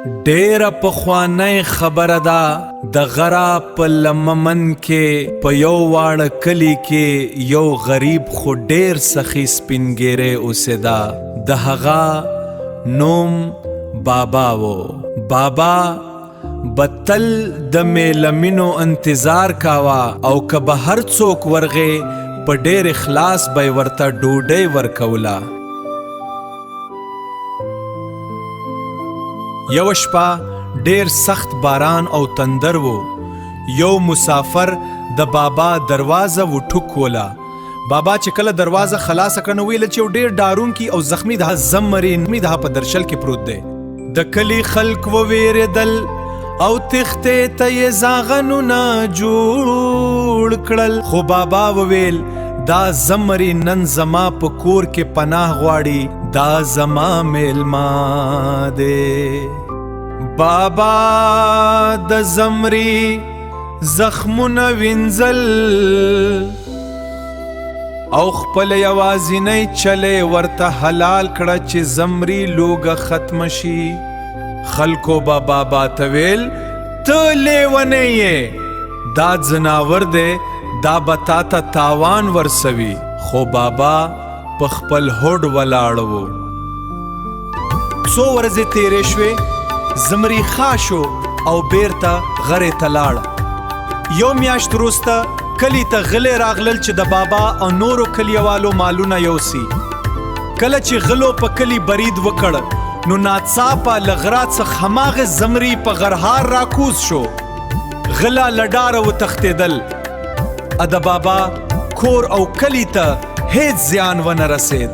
ډېره پخوانۍ خبره ده د غره په لممن کې په یو واړه کلي کې یو غریب خو ډېر سخي سپینګیری اوسېده. د هغه نوم بابا و. بابا بتل د میلمینو انتظار کاوه او که به هر څوک ورغې په ډېر اخلاص به یې ورته ډوډۍ ورکوله. یو شپه ډېر سخت باران او تندر و. یو مسافر د بابا دروازه وټوکوله. بابا چې کله دروازه خلاصه کړه نو ویله چې یو ډېر ډارونکي او زخمی د زمرین د په درشل کې پروت دی. د کلي خلک وویرېدل او تختې ته یې زاغنونه جوړ کړل. خو بابا وویل دا زمري نن زما په کور کې پناه غواړي، دا زما میلمه دی. بابا د زمري زخمونه وینځل او خپل یوازینی چلی ورته حلال کړه چې زمري لوګه ختم شي. خلکو به بابا ته ویل ته لیونی یې، دا ځناور دی، دا به تا ته تاوان ورسوي. خو بابا په خپل هوډ ولاړ و. څو ورځې تیرې شوې، زمري ښه شو او بیرته غرې ته لاړ. یو میاشت وروسته کلي ته غلې راغلل چې د بابا او نورو کلیوالو مالونه یوسي. کله چې غلو په کلي برید وکړ نو ناڅاپه له غره څخه هماغه زمري په غرهار راکوز شو. غله له ډاره وتښتېدل. د بابا کور او کلي ته هیڅ زیان ونه رسید.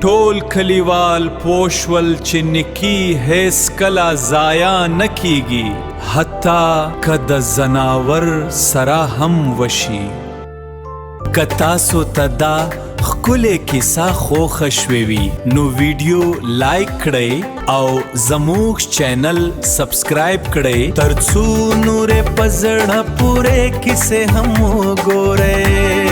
ټول کلیوال پوه شول چې نیکي هیڅ کله ضایع نه کیږي، حتی که د زناور سره هم وشي. که تاسو ته دا ښکلې کیسه خوښه شوې وي نو ویډیو لایک کړئ او زموږ چینل سبسکرایب کړئ ترڅو نورې په زړه پورې کیسې هم وګورئ.